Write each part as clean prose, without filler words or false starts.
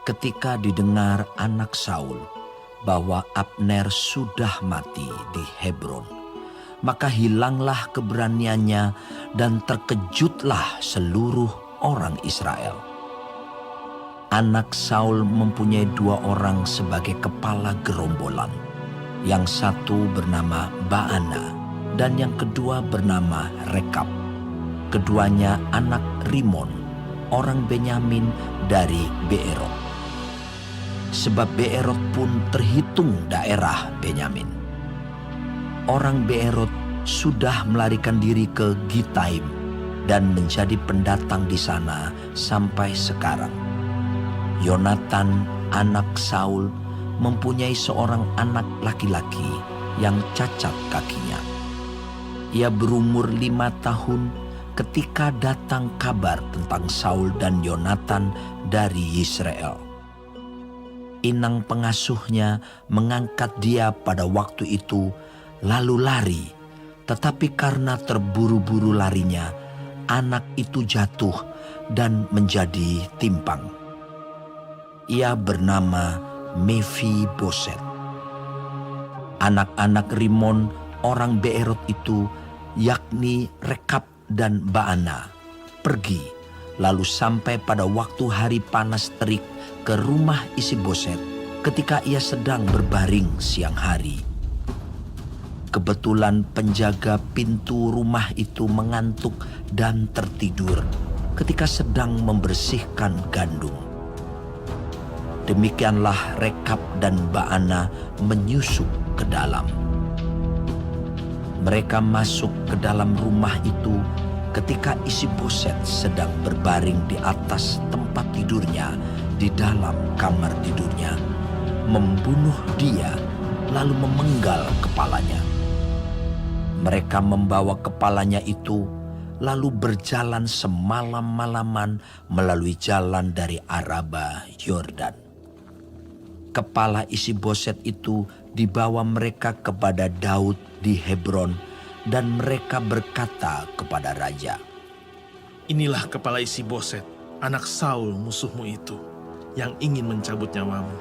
Ketika didengar anak Saul bahwa Abner sudah mati di Hebron, maka hilanglah keberaniannya dan terkejutlah seluruh orang Israel. Anak Saul mempunyai 2 orang sebagai kepala gerombolan. Yang satu bernama Baana dan yang kedua bernama Rekab. Keduanya anak Rimon, orang Benyamin dari Beerot. Sebab Beerot pun terhitung daerah Benyamin. Orang Beerot sudah melarikan diri ke Gitaim dan menjadi pendatang di sana sampai sekarang. Yonatan, anak Saul, mempunyai seorang anak laki-laki yang cacat kakinya. Ia berumur 5 tahun ketika datang kabar tentang Saul dan Yonatan dari Israel. Inang pengasuhnya mengangkat dia pada waktu itu lalu lari, tetapi karena terburu-buru larinya, anak itu jatuh dan menjadi timpang. Ia bernama Mefiboset. Anak-anak Rimon orang Beerot itu, yakni Rekab dan Baana, pergi lalu sampai pada waktu hari panas terik ke rumah Isiboset ketika ia sedang berbaring siang hari. Kebetulan penjaga pintu rumah itu mengantuk dan tertidur ketika sedang membersihkan gandum. Demikianlah Rekab dan Baana menyusup ke dalam. Mereka masuk ke dalam rumah itu ketika Isiboset sedang berbaring di atas tempat tidurnya di dalam kamar tidurnya, membunuh dia lalu memenggal kepalanya. Mereka membawa kepalanya itu lalu berjalan semalam-malaman melalui jalan dari Araba Yordan. Kepala Isiboset itu dibawa mereka kepada Daud di Hebron dan mereka berkata kepada raja, "Inilah kepala Isiboset, anak Saul musuhmu itu, yang ingin mencabut nyawamu.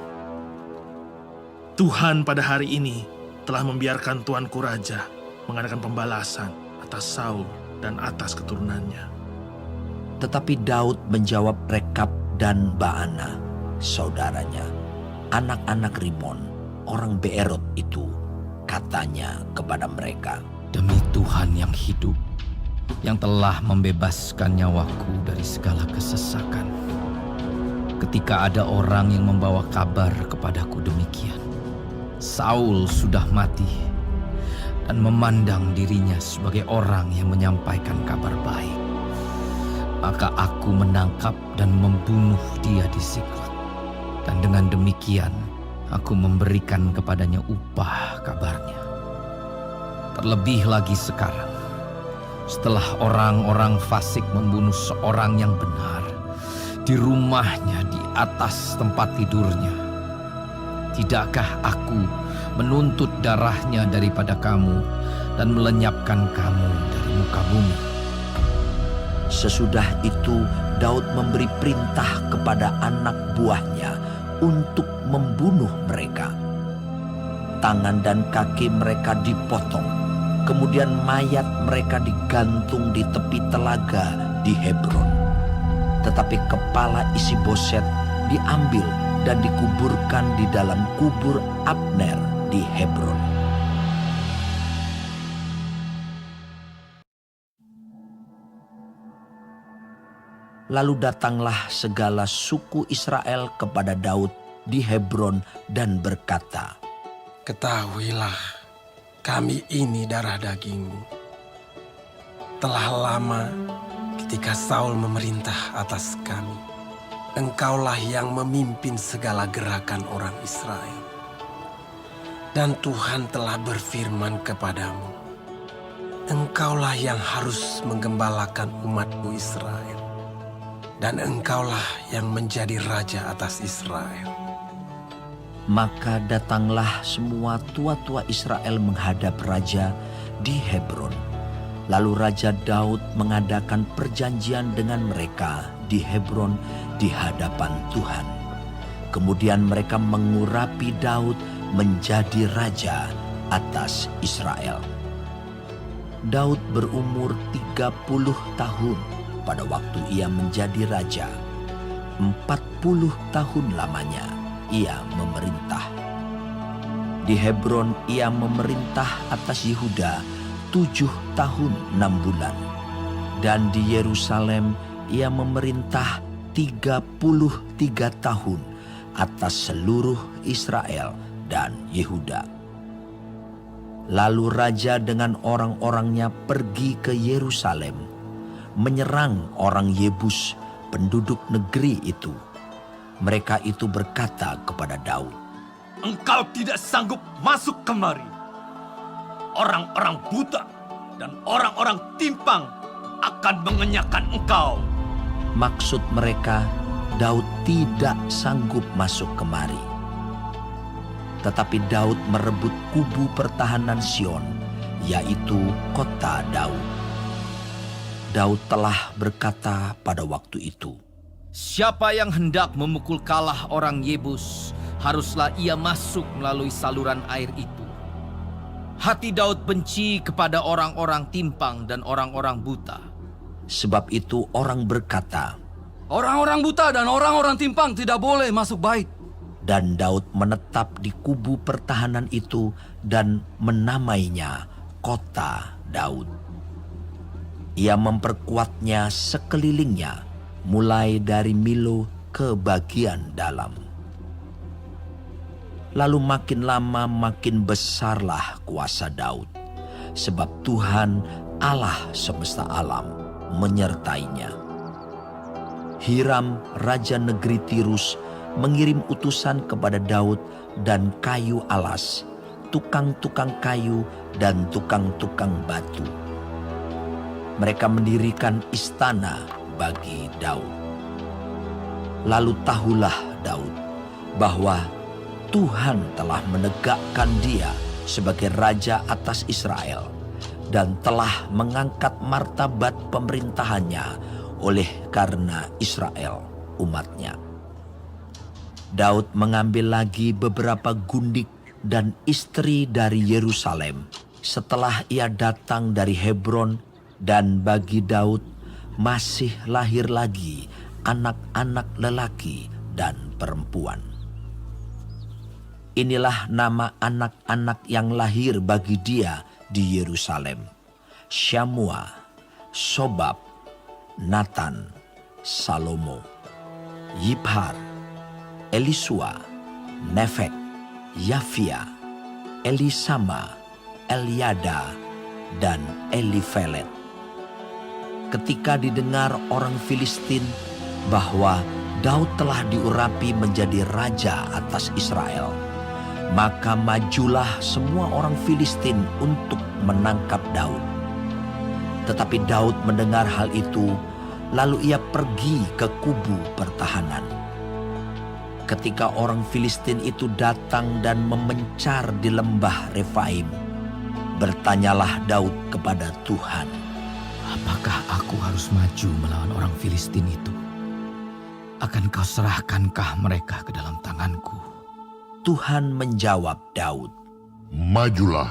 Tuhan pada hari ini telah membiarkan tuanku raja mengadakan pembalasan atas Saul dan atas keturunannya." Tetapi Daud menjawab Rekab dan Baana, saudaranya, anak-anak Rimon, orang Beerot itu, katanya kepada mereka, "Demi Tuhan yang hidup, yang telah membebaskan nyawaku dari segala kesesakan. Ketika ada orang yang membawa kabar kepadaku demikian, Saul sudah mati, dan memandang dirinya sebagai orang yang menyampaikan kabar baik, maka aku menangkap dan membunuh dia di Siklag. Dan dengan demikian, aku memberikan kepadanya upah kabarnya. Terlebih lagi sekarang, setelah orang-orang fasik membunuh seorang yang benar di rumahnya di atas tempat tidurnya, tidakkah aku menuntut darahnya daripada kamu dan melenyapkan kamu dari muka bumi?" Sesudah itu Daud memberi perintah kepada anak buahnya untuk membunuh mereka. Tangan dan kaki mereka dipotong, kemudian mayat mereka digantung di tepi telaga di Hebron. Tetapi kepala Isiboset diambil dan dikuburkan di dalam kubur Abner di Hebron. Lalu datanglah segala suku Israel kepada Daud di Hebron dan berkata, "Ketahuilah, kami ini darah dagingmu. Telah lama ketika Saul memerintah atas kami, engkaulah yang memimpin segala gerakan orang Israel. Dan Tuhan telah berfirman kepadamu, engkaulah yang harus menggembalakan umatku Israel. Dan engkaulah yang menjadi raja atas Israel." Maka datanglah semua tua-tua Israel menghadap raja di Hebron. Lalu Raja Daud mengadakan perjanjian dengan mereka di Hebron di hadapan Tuhan. Kemudian mereka mengurapi Daud menjadi raja atas Israel. Daud berumur 30 tahun pada waktu ia menjadi raja. 40 tahun lamanya ia memerintah. Di Hebron ia memerintah atas Yehuda 7 tahun 6 bulan. Dan di Yerusalem ia memerintah 33 tahun atas seluruh Israel dan Yehuda. Lalu raja dengan orang-orangnya pergi ke Yerusalem, menyerang orang Yebus, penduduk negeri itu. Mereka itu berkata kepada Daud, Engkau tidak sanggup masuk kemari. Orang-orang buta dan orang-orang timpang akan mengenyahkan engkau. Maksud mereka, Daud tidak sanggup masuk kemari. Tetapi Daud merebut kubu pertahanan Sion, yaitu kota Daud. Daud telah berkata pada waktu itu, Siapa yang hendak memukul kalah orang Yebus, haruslah ia masuk melalui saluran air itu. Hati Daud benci kepada orang-orang timpang dan orang-orang buta. Sebab itu orang berkata, Orang-orang buta dan orang-orang timpang tidak boleh masuk bait. dan Daud menetap di kubu pertahanan itu dan menamainya Kota Daud. Ia memperkuatnya sekelilingnya, mulai dari Milo ke bagian dalam. Lalu makin lama makin besarlah kuasa Daud, sebab Tuhan Allah semesta alam menyertainya. Hiram, raja negeri Tirus, mengirim utusan kepada Daud dan kayu alas, tukang-tukang kayu dan tukang-tukang batu. Mereka mendirikan istana bagi Daud. Lalu tahulah Daud bahwa Tuhan telah menegakkan dia sebagai raja atas Israel dan telah mengangkat martabat pemerintahannya oleh karena Israel umatnya. Daud mengambil lagi beberapa gundik dan istri dari Yerusalem setelah ia datang dari Hebron, dan bagi Daud masih lahir lagi anak-anak lelaki dan perempuan. Inilah nama anak-anak yang lahir bagi dia di Yerusalem: Syamua, Sobab, Natan, Salomo, Yibhar, Elisua, Nefek, Yafia, Elisama, Eliada, dan Elifelet. Ketika didengar orang Filistin bahwa Daud telah diurapi menjadi raja atas Israel, maka majulah semua orang Filistin untuk menangkap Daud. Tetapi Daud mendengar hal itu, lalu ia pergi ke kubu pertahanan. Ketika orang Filistin itu datang dan memencar di lembah Refaim, bertanyalah Daud kepada Tuhan, Apakah aku harus maju melawan orang Filistin itu? Akan kau serahkankah mereka ke dalam tanganku? Tuhan menjawab Daud, Majulah,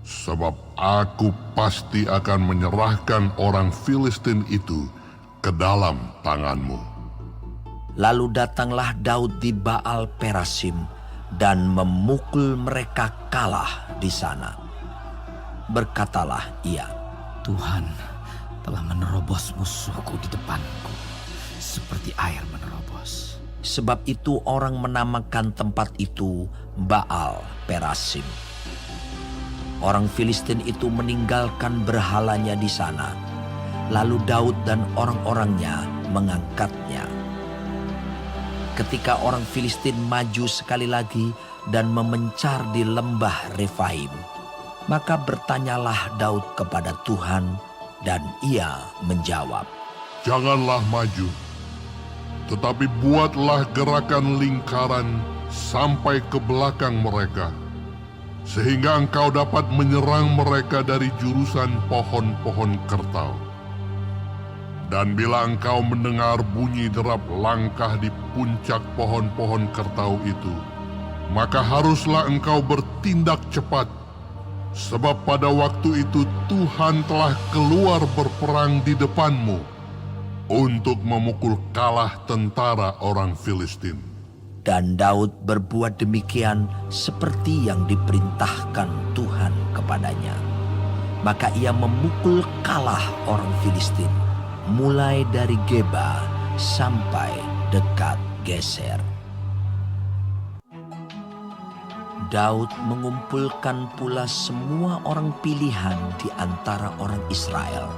sebab aku pasti akan menyerahkan orang Filistin itu ke dalam tanganmu. Lalu datanglah Daud di Baal Perasim dan memukul mereka kalah di sana. Berkatalah ia, Tuhan telah menerobos musuhku di depanku, seperti air menerobos. sebab itu orang menamakan tempat itu Baal Perasim. Orang Filistin itu meninggalkan berhalanya di sana, lalu Daud dan orang-orangnya mengangkatnya. Ketika orang Filistin maju sekali lagi dan memencar di lembah Refaim, maka bertanyalah Daud kepada Tuhan, dan ia menjawab, Janganlah maju, tetapi buatlah gerakan lingkaran sampai ke belakang mereka, sehingga engkau dapat menyerang mereka dari jurusan pohon-pohon kertau. Dan bila engkau mendengar bunyi derap langkah di puncak pohon-pohon kertau itu, maka haruslah engkau bertindak cepat, sebab pada waktu itu Tuhan telah keluar berperang di depanmu untuk memukul kalah tentara orang Filistin. Dan Daud berbuat demikian seperti yang diperintahkan Tuhan kepadanya. Maka ia memukul kalah orang Filistin, mulai dari Geba sampai dekat Geser. Daud mengumpulkan pula semua orang pilihan di antara orang Israel,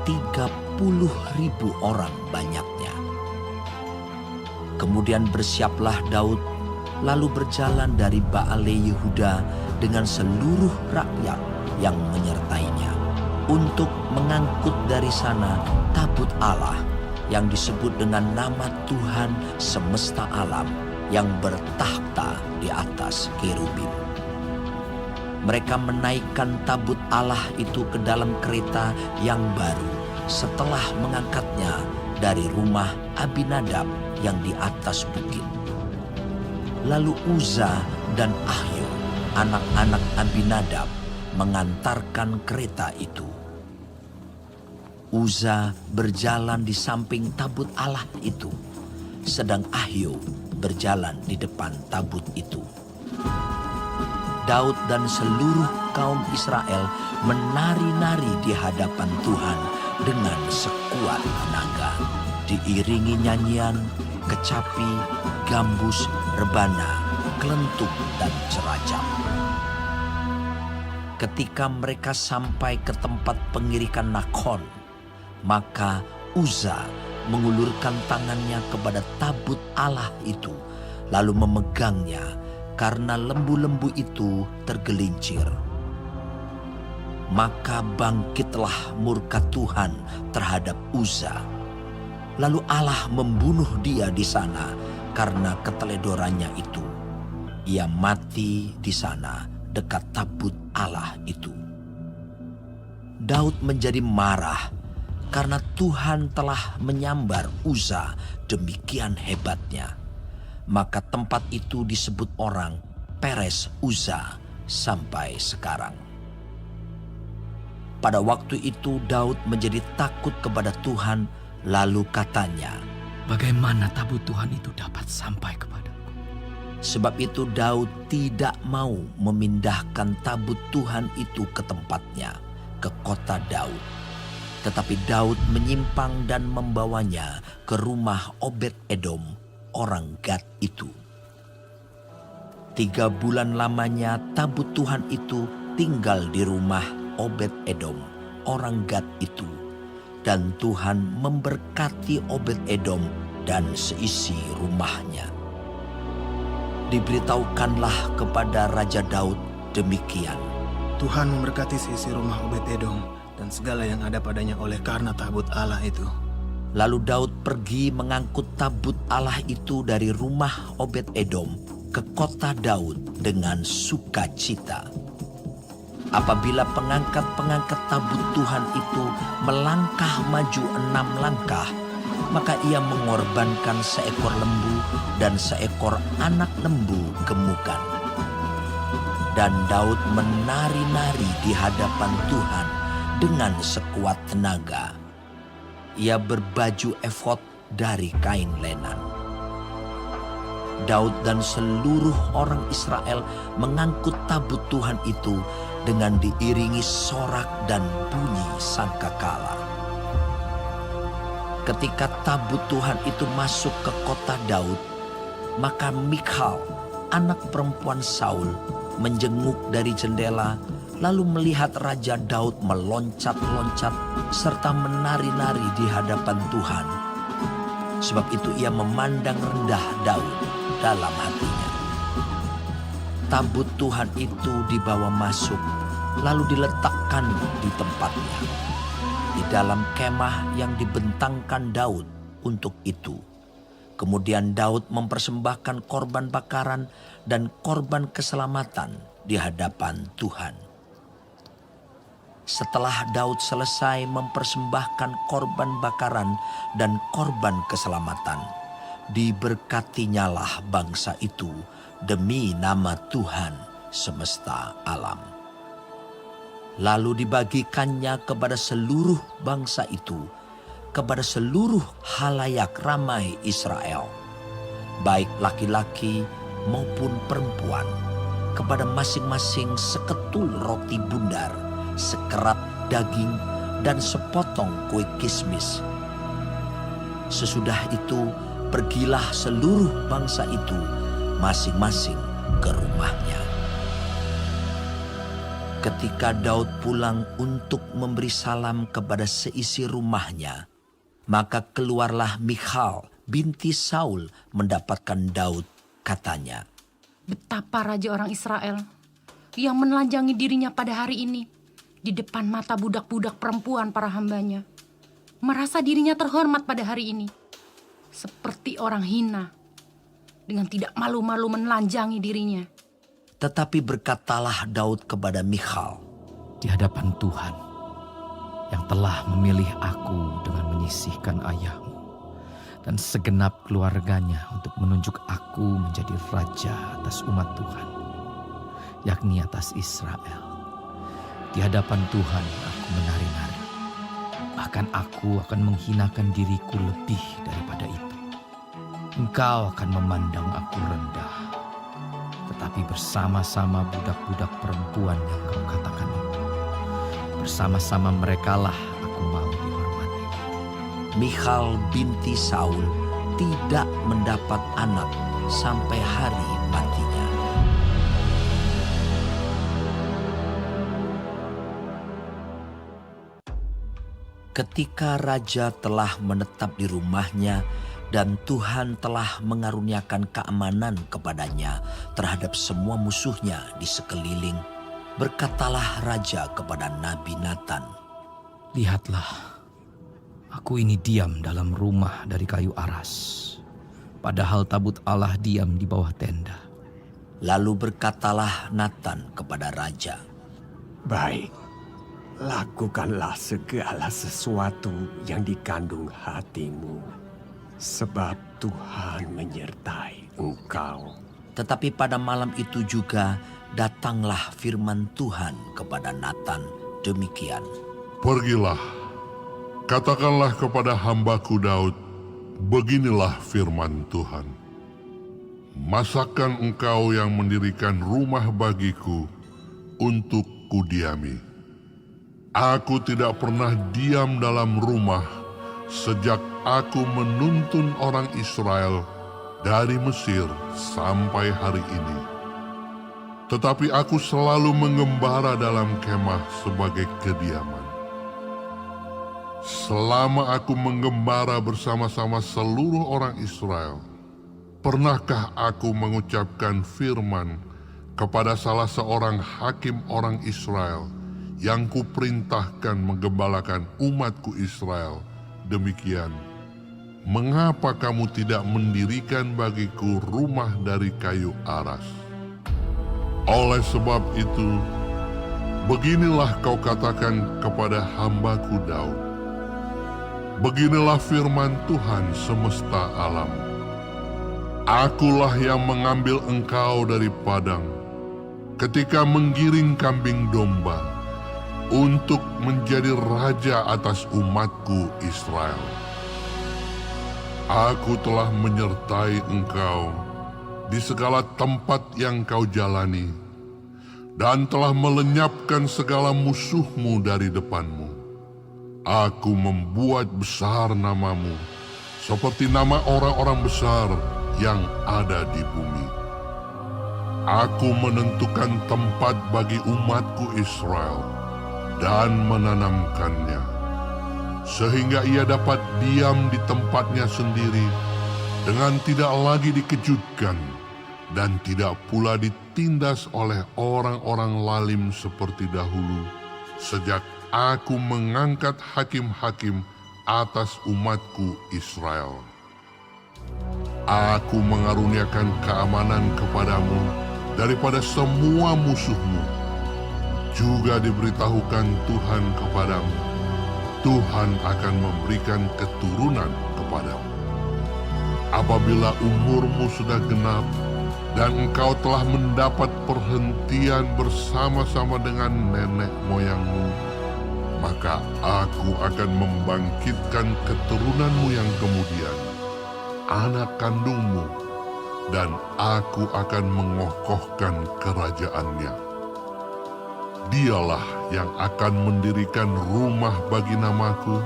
30.000 orang banyaknya. Kemudian bersiaplah Daud, lalu berjalan dari Baale Yehuda dengan seluruh rakyat yang menyertainya, untuk mengangkut dari sana tabut Allah yang disebut dengan nama Tuhan semesta alam, yang bertakhta di atas kerubim. Mereka menaikkan tabut Allah itu ke dalam kereta yang baru setelah mengangkatnya dari rumah Abinadab yang di atas bukit. Lalu Uza dan Ahyo, anak-anak Abinadab, mengantarkan kereta itu. Uza berjalan di samping tabut Allah itu, sedang Ahyo berjalan di depan tabut itu. Daud dan seluruh kaum Israel menari-nari di hadapan Tuhan dengan sekuat tenaga, diiringi nyanyian, kecapi, gambus, rebana, kelentuk, dan ceracap. Ketika mereka sampai ke tempat pengirikan Nakon, maka Uza mengulurkan tangannya kepada tabut Allah itu, lalu memegangnya karena lembu-lembu itu tergelincir. Maka bangkitlah murka Tuhan terhadap Uza. Lalu Allah membunuh dia di sana karena keteledorannya itu. Ia mati di sana dekat tabut Allah itu. Daud menjadi marah karena Tuhan telah menyambar Uza demikian hebatnya. Maka tempat itu disebut orang Peres Uza sampai sekarang. Pada waktu itu Daud menjadi takut kepada Tuhan, lalu katanya, Bagaimana tabut Tuhan itu dapat sampai kepadaku? sebab itu Daud tidak mau memindahkan tabut Tuhan itu ke tempatnya, ke kota Daud. Tetapi Daud menyimpang dan membawanya ke rumah Obed-Edom, orang Gad itu. 3 bulan lamanya tabut Tuhan itu tinggal di rumah Obed-Edom, orang Gad itu. Dan Tuhan memberkati Obed-Edom dan seisi rumahnya. Diberitahukanlah kepada Raja Daud demikian. Tuhan memberkati seisi rumah Obed-Edom dan segala yang ada padanya oleh karena tabut Allah itu. Lalu Daud pergi mengangkut tabut Allah itu dari rumah Obed-Edom ke kota Daud dengan sukacita. Apabila pengangkat-pengangkat tabut Tuhan itu melangkah maju 6 langkah, maka ia mengorbankan seekor lembu dan seekor anak lembu gemukan. Dan Daud menari-nari di hadapan Tuhan dengan sekuat tenaga. Ia berbaju efod dari kain lenan. Daud dan seluruh orang Israel mengangkut tabut Tuhan itu dengan diiringi sorak dan bunyi sangkakala. Ketika tabut Tuhan itu masuk ke kota Daud, maka Mikhal, anak perempuan Saul, menjenguk dari jendela, lalu melihat Raja Daud meloncat-loncat serta menari-nari di hadapan Tuhan. Sebab itu ia memandang rendah Daud dalam hatinya. Tabut Tuhan itu dibawa masuk, lalu diletakkan di tempatnya, di dalam kemah yang dibentangkan Daud untuk itu. Kemudian Daud mempersembahkan korban bakaran dan korban keselamatan di hadapan Tuhan. Setelah Daud selesai mempersembahkan korban bakaran dan korban keselamatan, diberkatinyalah bangsa itu demi nama Tuhan semesta alam. Lalu dibagikannya kepada seluruh bangsa itu, kepada seluruh halayak ramai Israel, baik laki-laki maupun perempuan, kepada masing-masing seketul roti bundar, sekerap daging, dan sepotong kue kismis. Sesudah itu pergilah seluruh bangsa itu masing-masing ke rumahnya. Ketika Daud pulang untuk memberi salam kepada seisi rumahnya, maka keluarlah Michal binti Saul mendapatkan Daud, katanya, Betapa raja orang Israel yang menelanjangi dirinya pada hari ini di depan mata budak-budak perempuan para hambanya, merasa dirinya terhormat pada hari ini, seperti orang hina, dengan tidak malu-malu menelanjangi dirinya. Tetapi berkatalah Daud kepada Michal, Di hadapan Tuhan yang telah memilih aku dengan menyisihkan ayahmu dan segenap keluarganya untuk menunjuk aku menjadi raja atas umat Tuhan, yakni atas Israel. Di hadapan Tuhan aku menari-nari, bahkan aku akan menghinakan diriku lebih daripada itu. Engkau akan memandang aku rendah, tetapi bersama-sama budak-budak perempuan yang kau katakan itu, bersama-sama merekalah aku mau dihormati. Michal binti Saul tidak mendapat anak sampai hari matinya. Ketika raja telah menetap di rumahnya dan Tuhan telah mengaruniakan keamanan kepadanya terhadap semua musuhnya di sekeliling, berkatalah raja kepada Nabi Nathan, Lihatlah, aku ini diam dalam rumah dari kayu aras, padahal tabut Allah diam di bawah tenda. Lalu berkatalah Nathan kepada raja, Baik, lakukanlah segala sesuatu yang dikandung hatimu, sebab Tuhan menyertai engkau. Tetapi pada malam itu juga datanglah firman Tuhan kepada Nathan demikian, Pergilah, katakanlah kepada hambaku Daud, beginilah firman Tuhan. Masakan engkau yang mendirikan rumah bagiku untuk kudiami. Aku tidak pernah diam dalam rumah sejak aku menuntun orang Israel dari Mesir sampai hari ini. Tetapi aku selalu mengembara dalam kemah sebagai kediaman. Selama aku mengembara bersama-sama seluruh orang Israel, pernahkah aku mengucapkan firman kepada salah seorang hakim orang Israel yang kuperintahkan menggembalakan umatku Israel demikian, mengapa kamu tidak mendirikan bagiku rumah dari kayu aras? Oleh sebab itu, beginilah kau katakan kepada hambaku Daud, beginilah firman Tuhan semesta alam. Akulah yang mengambil engkau dari padang ketika menggiring kambing domba untuk menjadi raja atas umatku Israel. Aku telah menyertai engkau di segala tempat yang kau jalani dan telah melenyapkan segala musuhmu dari depanmu. Aku membuat besar namamu seperti nama orang-orang besar yang ada di bumi. Aku menentukan tempat bagi umatku Israel dan menanamkannya, sehingga ia dapat diam di tempatnya sendiri dengan tidak lagi dikejutkan dan tidak pula ditindas oleh orang-orang lalim seperti dahulu, sejak aku mengangkat hakim-hakim atas umatku Israel. Aku mengaruniakan keamanan kepadamu daripada semua musuhmu. juga diberitahukan Tuhan kepadamu, Tuhan akan memberikan keturunan kepadamu. Apabila umurmu sudah genap dan engkau telah mendapat perhentian bersama-sama dengan nenek moyangmu, maka aku akan membangkitkan keturunanmu yang kemudian, anak kandungmu, dan aku akan mengokohkan kerajaannya. Dialah yang akan mendirikan rumah bagi namaku,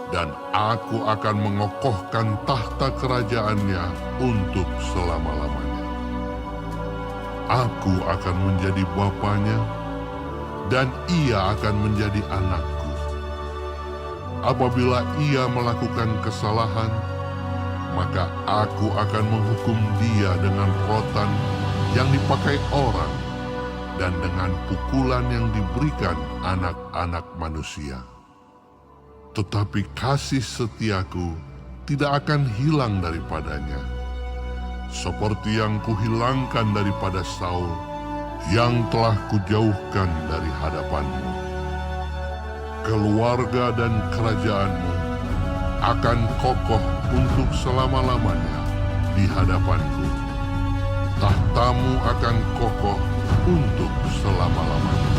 dan aku akan mengokohkan tahta kerajaannya untuk selama-lamanya. Aku akan menjadi bapanya, dan ia akan menjadi anakku. Apabila ia melakukan kesalahan, maka aku akan menghukum dia dengan rotan yang dipakai orang dan dengan pukulan yang diberikan anak-anak manusia. Tetapi kasih setiaku tidak akan hilang daripadanya, seperti yang kuhilangkan daripada Saul, yang telah kujauhkan dari hadapanmu. Keluarga dan kerajaanmu akan kokoh untuk selama-lamanya di hadapanku. Tahtamu akan kokoh untuk selama-lamanya.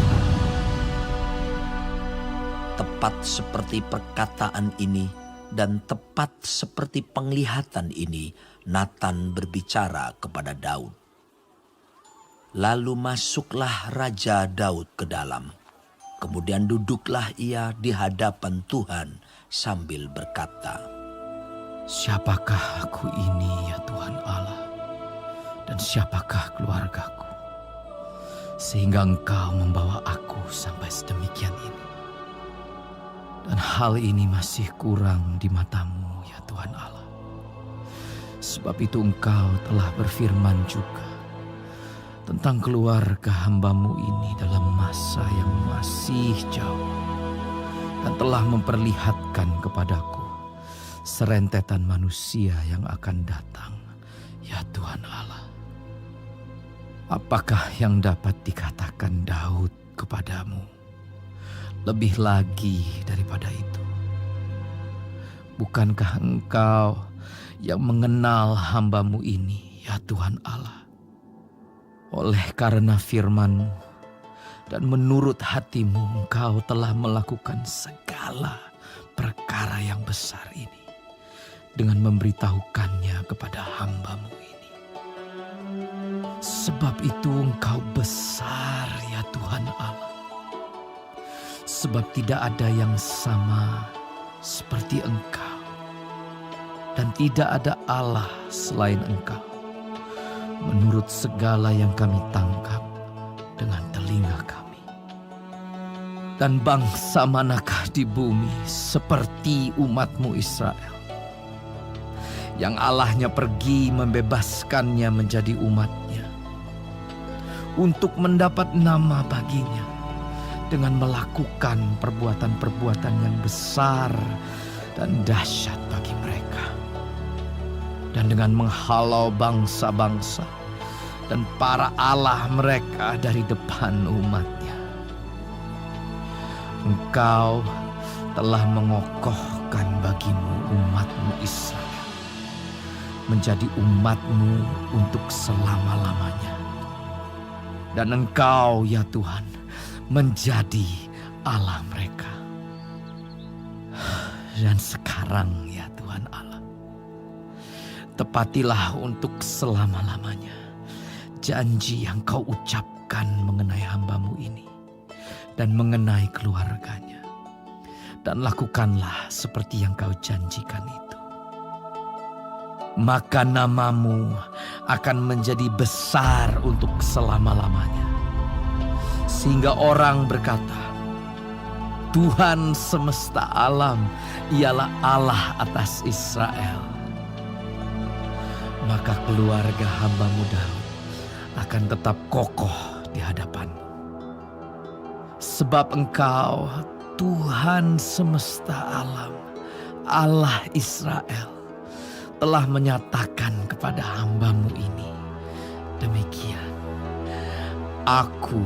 Tepat seperti perkataan ini dan tepat seperti penglihatan ini, Nathan berbicara kepada Daud. Lalu masuklah Raja Daud ke dalam. Kemudian duduklah ia di hadapan Tuhan sambil berkata, Siapakah aku ini, ya Tuhan Allah? Dan siapakah keluargaku? Sehingga Engkau membawa aku sampai sedemikian ini. Dan hal ini masih kurang di mata-Mu, ya Tuhan Allah. Sebab itu Engkau telah berfirman juga tentang keluarga hamba-Mu ini dalam masa yang masih jauh, dan telah memperlihatkan kepadaku serentetan manusia yang akan datang, ya Tuhan Allah. Apakah yang dapat dikatakan Daud kepadamu? Lebih lagi daripada itu, bukankah Engkau yang mengenal hamba-Mu ini, ya Tuhan Allah? Oleh karena firman-Mu dan menurut hati-Mu, Engkau telah melakukan segala perkara yang besar ini dengan memberitahukannya kepada hamba-Mu ini. Sebab itu Engkau besar, ya Tuhan Allah. Sebab tidak ada yang sama seperti Engkau, dan tidak ada Allah selain Engkau. Menurut segala yang kami tangkap dengan telinga kami. Dan bangsa manakah di bumi seperti umat-Mu Israel, yang Allahnya pergi membebaskannya menjadi umatnya, untuk mendapat nama baginya, dengan melakukan perbuatan-perbuatan yang besar dan dahsyat bagi mereka, dan dengan menghalau bangsa-bangsa dan para allah mereka dari depan umatnya. Engkau telah mengokohkan bagimu umat-Mu Israel, menjadi umat-Mu untuk selama-lamanya. Dan Engkau, ya Tuhan, menjadi Allah mereka. Dan sekarang, ya Tuhan Allah, tepatilah untuk selama-lamanya janji yang Kau ucapkan mengenai hamba-Mu ini dan mengenai keluarganya. Dan lakukanlah seperti yang Kau janjikan itu. Maka nama-Mu akan menjadi besar untuk selama-lamanya, sehingga orang berkata, Tuhan semesta alam ialah Allah atas Israel. Maka keluarga hamba-Mu Daud akan tetap kokoh di hadapan-Mu. Sebab Engkau Tuhan semesta alam, Allah Israel, telah menyatakan kepada hamba-Mu ini demikian, Aku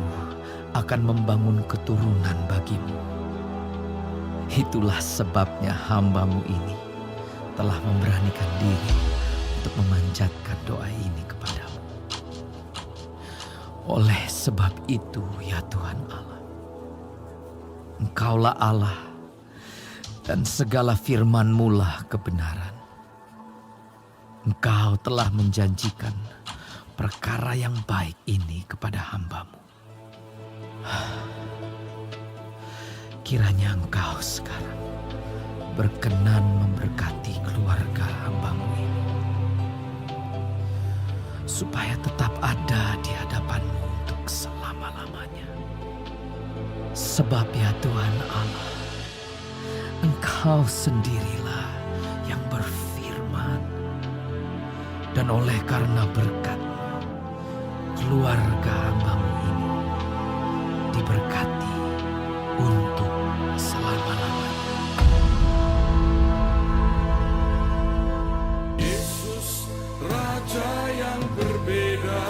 akan membangun keturunan bagimu. Itulah sebabnya hamba-Mu ini telah memberanikan diri untuk memanjatkan doa ini kepadamu. Oleh sebab itu, ya Tuhan Allah, Engkaulah Allah, dan segala firman-Mu lah kebenaran. Engkau telah menjanjikan perkara yang baik ini kepada hamba-Mu. Kiranya Engkau sekarang berkenan memberkati keluarga hamba-Mu ini, supaya tetap ada di hadapan-Mu untuk selama-lamanya. Sebab ya Tuhan Allah, Engkau sendirilah yang berfirman, dan oleh karena berkat-Mu, keluarga hamba-Mu ini diberkati untuk selama-lamanya. Yesus, Raja yang berbeda,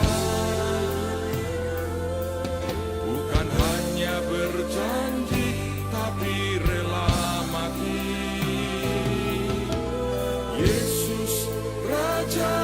bukan hanya berjanji, tapi rela mati. Yesus, Raja